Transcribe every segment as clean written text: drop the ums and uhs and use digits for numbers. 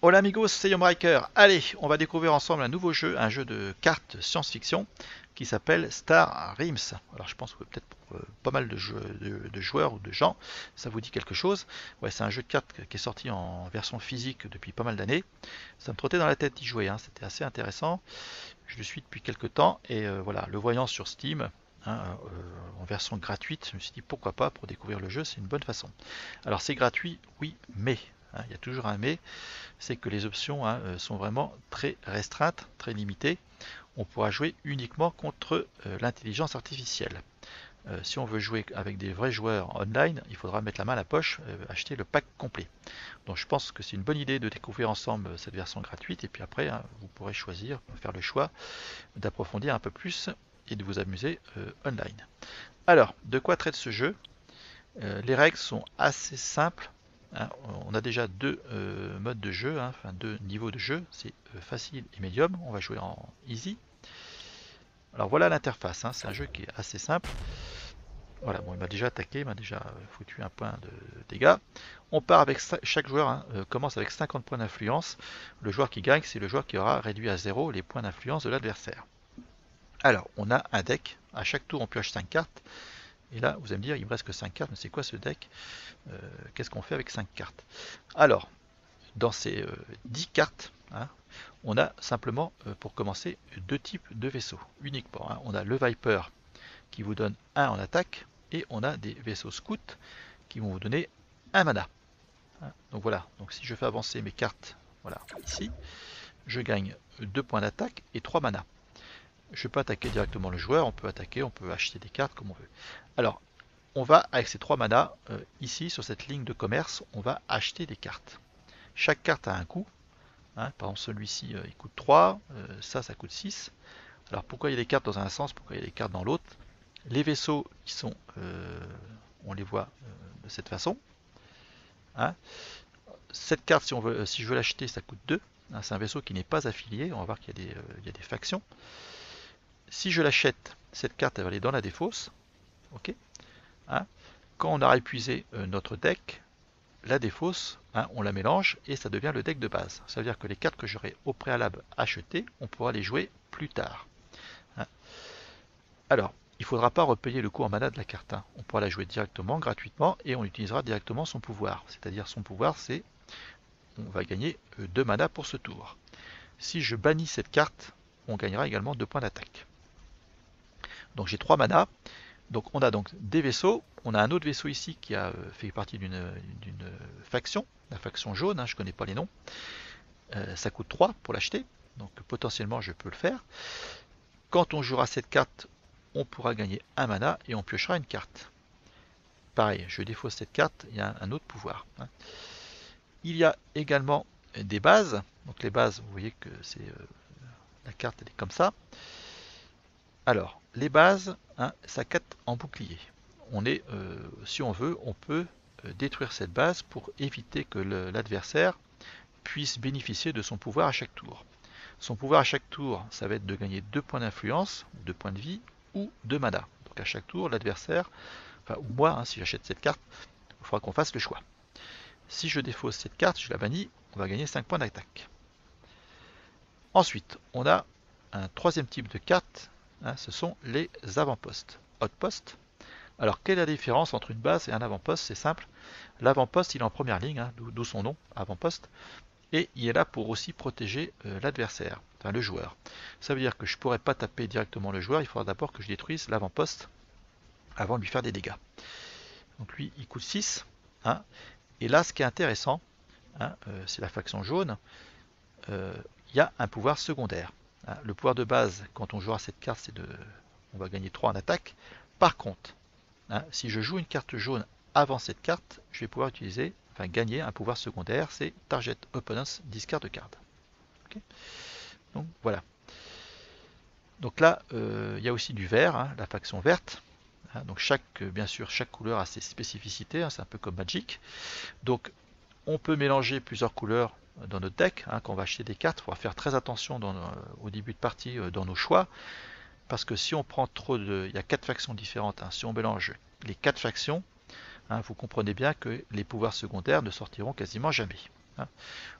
Hola amigos, c'est Yomriker. Allez, on va découvrir ensemble un nouveau jeu, un jeu de cartes science-fiction qui s'appelle Star Realms. Alors je pense que peut-être pour pas mal de joueurs ou de gens, ça vous dit quelque chose. Ouais, c'est un jeu de cartes qui est sorti en version physique depuis pas mal d'années. Ça me trottait dans la tête d'y jouer, hein. C'était assez intéressant. Je le suis depuis quelques temps et voilà, le voyant sur Steam, hein, en version gratuite, je me suis dit pourquoi pas pour découvrir le jeu, c'est une bonne façon. Alors c'est gratuit, oui, mais, hein, il y a toujours un mais, c'est que les options, hein, sont vraiment très restreintes, très limitées. On pourra jouer uniquement contre l'intelligence artificielle. Si on veut jouer avec des vrais joueurs online, il faudra mettre la main à la poche, acheter le pack complet. Donc je pense que c'est une bonne idée de découvrir ensemble cette version gratuite et puis après, hein, vous pourrez choisir, faire le choix d'approfondir un peu plus et de vous amuser online. Alors, de quoi traite ce jeu? Les règles sont assez simples, hein. On a déjà deux modes de jeu, hein, enfin deux niveaux de jeu, c'est facile et médium. On va jouer en easy. Alors voilà l'interface, hein, c'est un jeu qui est assez simple. Voilà, bon, il m'a déjà attaqué, il m'a déjà foutu un point de dégâts. On part avec chaque joueur, hein, commence avec 50 points d'influence. Le joueur qui gagne, c'est le joueur qui aura réduit à zéro les points d'influence de l'adversaire. Alors, on a un deck. À chaque tour, on pioche 5 cartes. Et là, vous allez me dire, il me reste que 5 cartes, mais c'est quoi ce deck? Qu'est-ce qu'on fait avec 5 cartes? Alors, dans ces 10 cartes, hein, on a simplement, pour commencer, deux types de vaisseaux uniquement, hein. On a le Viper qui vous donne 1 en attaque, et on a des vaisseaux scouts qui vont vous donner 1 mana, hein. Donc voilà, donc si je fais avancer mes cartes, voilà, ici, je gagne 2 points d'attaque et 3 mana. Je peux attaquer directement le joueur, on peut attaquer, on peut acheter des cartes comme on veut. Alors, on va, avec ces 3 manas, ici, sur cette ligne de commerce, on va acheter des cartes. Chaque carte a un coût, hein. Par exemple, celui-ci, il coûte 3, ça coûte 6. Alors, pourquoi il y a des cartes dans un sens, pourquoi il y a des cartes dans l'autre? Les vaisseaux, ils sont, on les voit de cette façon, hein. Cette carte, si je veux l'acheter, ça coûte 2. Hein, c'est un vaisseau qui n'est pas affilié, on va voir qu'il y a des factions. Si je l'achète, cette carte, elle va aller dans la défausse. Ok, hein. Quand on aura épuisé notre deck, la défausse, hein, on la mélange et ça devient le deck de base. Ça veut dire que les cartes que j'aurai au préalable achetées, on pourra les jouer plus tard, hein. Alors, il ne faudra pas repayer le coût en mana de la carte, hein. On pourra la jouer directement, gratuitement, et on utilisera directement son pouvoir. C'est-à-dire son pouvoir, c'est on va gagner 2 mana pour ce tour. Si je bannis cette carte, on gagnera également 2 points d'attaque. Donc j'ai 3 mana. Donc on a donc des vaisseaux, on a un autre vaisseau ici qui a fait partie d'une faction, la faction jaune, hein, je ne connais pas les noms. Ça coûte 3 pour l'acheter, donc potentiellement je peux le faire. Quand on jouera cette carte, on pourra gagner un mana et on piochera une carte. Pareil, je défausse cette carte, il y a un autre pouvoir, hein. Il y a également des bases, donc les bases, vous voyez que c'est la carte elle est comme ça. Alors, les bases, hein, ça capte en bouclier. Si on veut, on peut détruire cette base pour éviter que l'adversaire puisse bénéficier de son pouvoir à chaque tour. Son pouvoir à chaque tour, ça va être de gagner 2 points d'influence, 2 points de vie ou 2 mana. Donc à chaque tour, l'adversaire, enfin ou moi, hein, si j'achète cette carte, il faudra qu'on fasse le choix. Si je défausse cette carte, je la bannis, on va gagner 5 points d'attaque. Ensuite, on a un troisième type de carte, hein, ce sont les avant-postes, outposts. Alors, quelle est la différence entre une base et un avant-poste? C'est simple. L'avant-poste, il est en première ligne, hein, d'où son nom, avant-poste, et il est là pour aussi protéger l'adversaire, enfin le joueur. Ça veut dire que je ne pourrais pas taper directement le joueur, il faudra d'abord que je détruise l'avant-poste avant de lui faire des dégâts. Donc lui, il coûte 6, hein. Et là, ce qui est intéressant, hein, c'est la faction jaune, il y a un pouvoir secondaire, hein. Le pouvoir de base, quand on jouera cette carte, c'est on va gagner 3 en attaque. Par contre, hein, si je joue une carte jaune avant cette carte, je vais pouvoir gagner un pouvoir secondaire, c'est Target Opponents Discard Card. Okay, donc voilà. Donc là, il y a aussi du vert, hein, la faction verte, hein. Donc bien sûr, chaque couleur a ses spécificités, hein, c'est un peu comme Magic. Donc on peut mélanger plusieurs couleurs dans notre deck, hein, quand on va acheter des cartes. Il faudra faire très attention au début de partie dans nos choix, parce que si on prend trop de... Il y a 4 factions différentes, hein. Si on mélange les 4 factions, hein, vous comprenez bien que les pouvoirs secondaires ne sortiront quasiment jamais. hein.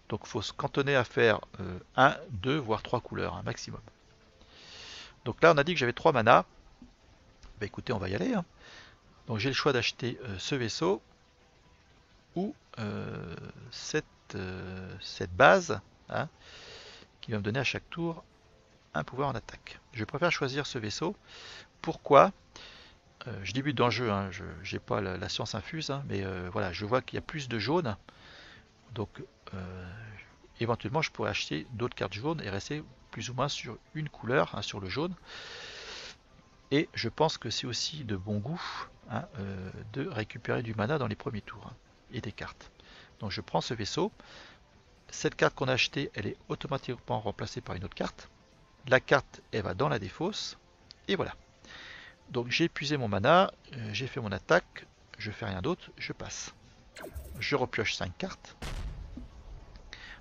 Donc il faut se cantonner à faire 1, 2, voire 3 couleurs, un maximum. Donc là on a dit que j'avais 3 manas. Bah écoutez, on va y aller, hein. Donc j'ai le choix d'acheter ce vaisseau ou cette base, hein, qui va me donner à chaque tour un pouvoir en attaque. Je préfère choisir ce vaisseau. Pourquoi? Je débute dans le jeu, hein, je n'ai pas la science infuse, hein, mais voilà, je vois qu'il y a plus de jaunes. Donc éventuellement je pourrais acheter d'autres cartes jaunes et rester plus ou moins sur une couleur, hein, sur le jaune. Et je pense que c'est aussi de bon goût, hein, de récupérer du mana dans les premiers tours, hein, et des cartes. Donc je prends ce vaisseau. Cette carte qu'on a achetée, elle est automatiquement remplacée par une autre carte. La carte, elle va dans la défausse. Et voilà. Donc j'ai épuisé mon mana, j'ai fait mon attaque, je fais rien d'autre, je passe. Je repioche 5 cartes.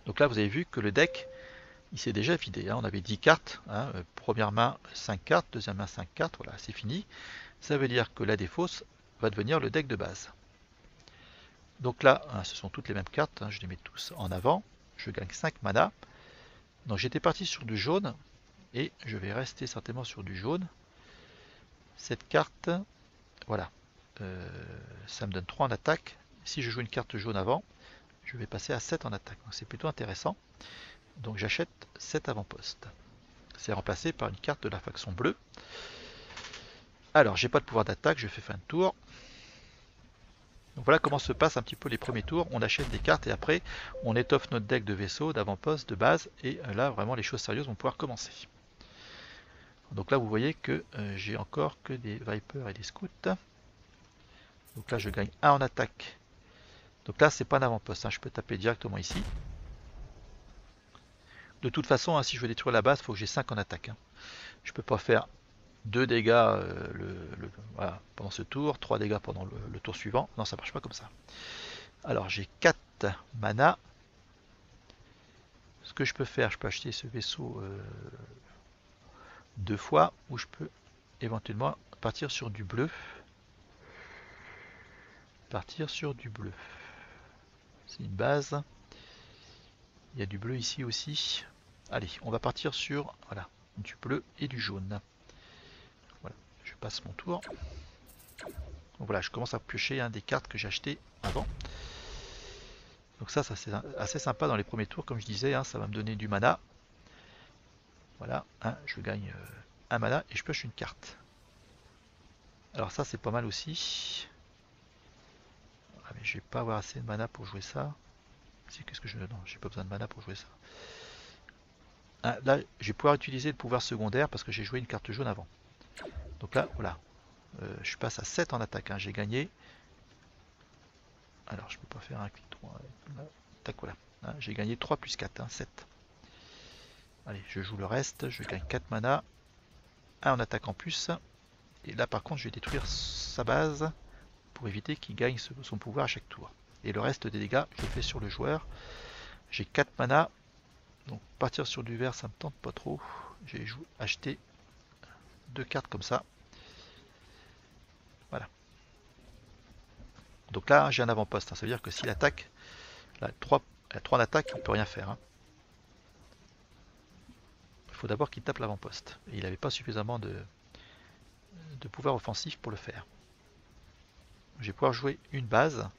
Donc là vous avez vu que le deck, il s'est déjà vidé, hein. On avait 10 cartes, hein. Première main 5 cartes, deuxième main 5 cartes, voilà, c'est fini. Ça veut dire que la défausse va devenir le deck de base. Donc là, hein, ce sont toutes les mêmes cartes, hein, je les mets tous en avant, je gagne 5 mana. Donc j'étais parti sur du jaune, et je vais rester certainement sur du jaune. Cette carte, voilà, ça me donne 3 en attaque. Si je joue une carte jaune avant, je vais passer à 7 en attaque. Donc c'est plutôt intéressant. Donc j'achète 7 avant-postes. C'est remplacé par une carte de la faction bleue. Alors j'ai pas de pouvoir d'attaque, je fais fin de tour. Donc voilà comment se passent un petit peu les premiers tours. On achète des cartes et après on étoffe notre deck de vaisseaux, d'avant-postes, de base. Et là vraiment les choses sérieuses vont pouvoir commencer. Donc là vous voyez que j'ai encore que des Vipers et des Scouts. Donc là je gagne 1 en attaque. Donc là c'est pas un avant-poste, hein, je peux taper directement ici. De toute façon, hein, si je veux détruire la base, il faut que j'ai 5 en attaque, hein. Je peux pas faire 2 dégâts voilà, pendant ce tour, 3 dégâts pendant le tour suivant. Non, ça marche pas comme ça. Alors j'ai 4 mana. Ce que je peux faire, je peux acheter ce vaisseau 2 fois, ou je peux éventuellement partir sur du bleu. Partir sur du bleu. C'est une base. Il y a du bleu ici aussi. Allez, on va partir sur voilà, du bleu et du jaune. Voilà, je passe mon tour. Donc voilà, je commence à piocher, hein, des cartes que j'ai achetées avant. Donc ça c'est assez sympa dans les premiers tours, comme je disais, hein, ça va me donner du mana. Voilà, hein, je gagne un mana et je pioche une carte. Alors ça c'est pas mal aussi. Ah, mais je vais pas avoir assez de mana pour jouer ça. Qu'est-ce que je... Non, j'ai pas besoin de mana pour jouer ça. Ah, là, je vais pouvoir utiliser le pouvoir secondaire parce que j'ai joué une carte jaune avant. Donc là, voilà. Je passe à 7 en attaque, hein, j'ai gagné. Alors, je peux pas faire un clic droit. Tac, voilà. Hein, j'ai gagné 3 plus 4, hein, 7. Allez, je joue le reste. Je gagne 4 mana. 1 en attaque en plus. Et là, par contre, je vais détruire sa base pour éviter qu'il gagne son pouvoir à chaque tour. Et le reste des dégâts, je le fais sur le joueur. J'ai 4 mana. Donc, partir sur du vert, ça me tente pas trop. J'ai acheté 2 cartes comme ça. Voilà. Donc là, j'ai un avant-poste, hein. Ça veut dire que s'il attaque, là, 3 en attaque, il ne peut rien faire, hein. Il faut d'abord qu'il tape l'avant-poste. Et il n'avait pas suffisamment de pouvoir offensif pour le faire. Je vais pouvoir jouer une base.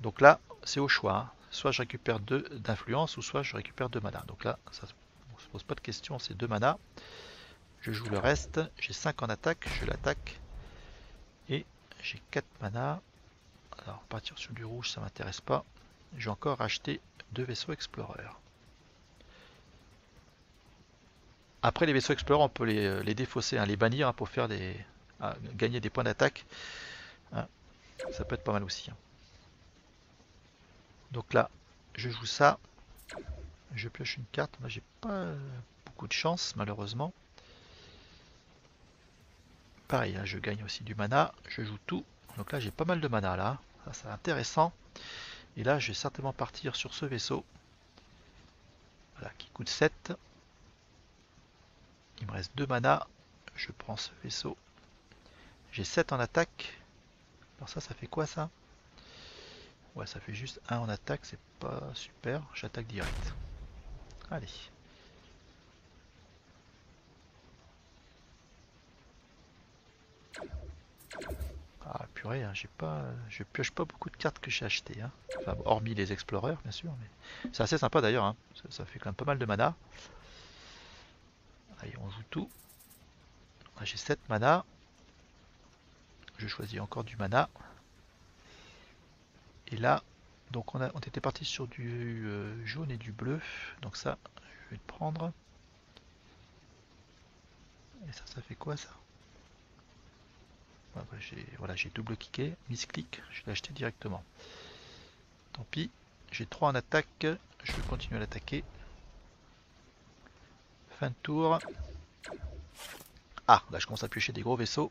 Donc là, c'est au choix, hein. Soit je récupère 2 d'influence, ou soit je récupère 2 mana. Donc là, ça ne se pose pas de question, c'est 2 mana. Je joue le reste, j'ai 5 en attaque, je l'attaque. Et j'ai 4 mana. Alors partir sur du rouge, ça m'intéresse pas. J'ai encore acheté 2 vaisseaux Explorer. Après les vaisseaux Explorer, on peut les défausser, hein, les bannir, hein, pour faire gagner des points d'attaque, hein. Ça peut être pas mal aussi, hein. Donc là, je joue ça. Je pioche une carte. Moi, j'ai pas beaucoup de chance, malheureusement. Pareil, hein, je gagne aussi du mana. Je joue tout. Donc là, j'ai pas mal de mana là. Ça, c'est intéressant. Et là, je vais certainement partir sur ce vaisseau. Voilà, qui coûte 7. Il me reste 2 mana. Je prends ce vaisseau. J'ai 7 en attaque. Alors ça fait quoi ça? Ouais, ça fait juste 1 en attaque, c'est pas super. J'attaque direct. Allez. Ah purée, hein, je pioche pas beaucoup de cartes que j'ai achetées. Hein. Enfin, hormis les explorers, bien sûr. Mais c'est assez sympa d'ailleurs. Hein. Ça fait quand même pas mal de mana. Allez, on joue tout. Ah, j'ai 7 mana. Je choisis encore du mana. Et là, donc on était parti sur du jaune et du bleu. Donc ça, je vais le prendre. Et ça fait quoi ça? Ah, bah, voilà, j'ai double cliqué, misclick, je l'ai acheté directement. Tant pis, j'ai 3 en attaque, je vais continuer à l'attaquer. Fin de tour. Ah, là je commence à piocher des gros vaisseaux.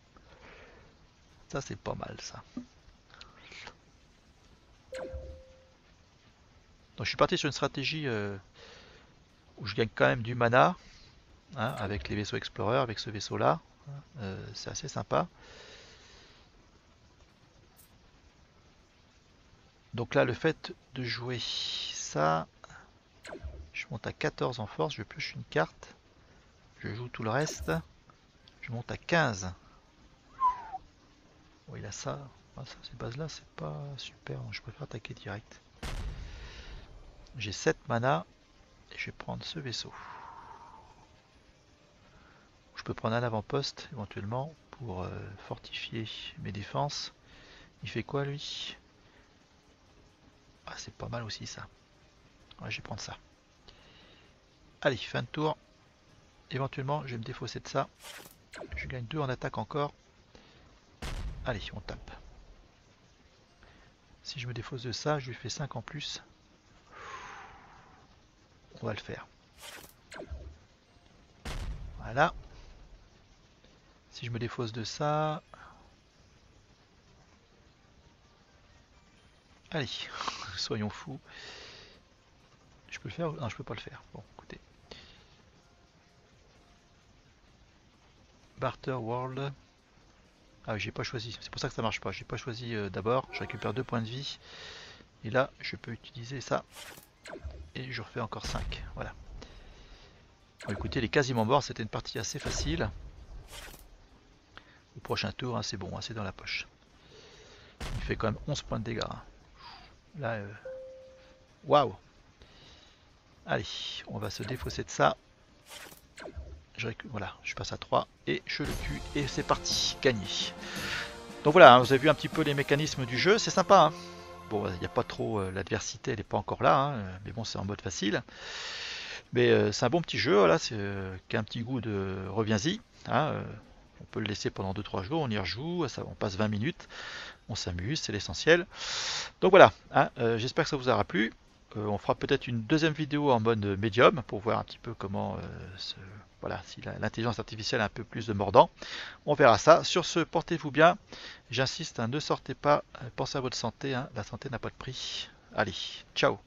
Ça c'est pas mal ça. Donc je suis parti sur une stratégie où je gagne quand même du mana, hein, avec les vaisseaux explorers, avec ce vaisseau là. C'est assez sympa. Donc là le fait de jouer ça, je monte à 14 en force, je pioche une carte, je joue tout le reste, je monte à 15. Oh, il a ça. Ah, ça ces bases là c'est pas super, donc je préfère attaquer direct. J'ai 7 mana et je vais prendre ce vaisseau. Je peux prendre un avant-poste éventuellement pour fortifier mes défenses. Il fait quoi lui? Ah, c'est pas mal aussi ça. Ouais, je vais prendre ça. Allez, fin de tour. Éventuellement, je vais me défausser de ça. Je gagne 2 en attaque encore. Allez, on tape. Si je me défausse de ça, je lui fais 5 en plus. On va le faire. Voilà. Si je me défausse de ça... Allez, soyons fous. Je peux le faire? Non, je peux pas le faire. Bon, écoutez. Barter World. Ah oui, j'ai pas choisi. C'est pour ça que ça marche pas. J'ai pas choisi d'abord. Je récupère 2 points de vie. Et là, je peux utiliser ça. Et je refais encore 5. Voilà. Bon, écoutez, il est quasiment mort. C'était une partie assez facile. Au prochain tour, hein, c'est bon. Hein, c'est dans la poche. Il fait quand même 11 points de dégâts. Hein. Là, waouh. Allez, on va se défausser de ça. Voilà, je passe à 3 et je le tue. Et c'est parti, gagné. Donc voilà, hein, vous avez vu un petit peu les mécanismes du jeu. C'est sympa. Hein. Bon, il n'y a pas trop... l'adversité, elle n'est pas encore là. Hein, mais bon, c'est en mode facile. Mais c'est un bon petit jeu, voilà, qui a un petit goût de reviens-y. Hein, on peut le laisser pendant 2-3 jours, on y rejoue, ça, on passe 20 minutes, on s'amuse, c'est l'essentiel. Donc voilà, hein, j'espère que ça vous aura plu. On fera peut-être une deuxième vidéo en mode médium pour voir un petit peu comment, voilà, si l'intelligence artificielle a un peu plus de mordant. On verra ça. Sur ce, portez-vous bien. J'insiste, hein, ne sortez pas, pensez à votre santé, hein, la santé n'a pas de prix. Allez, ciao.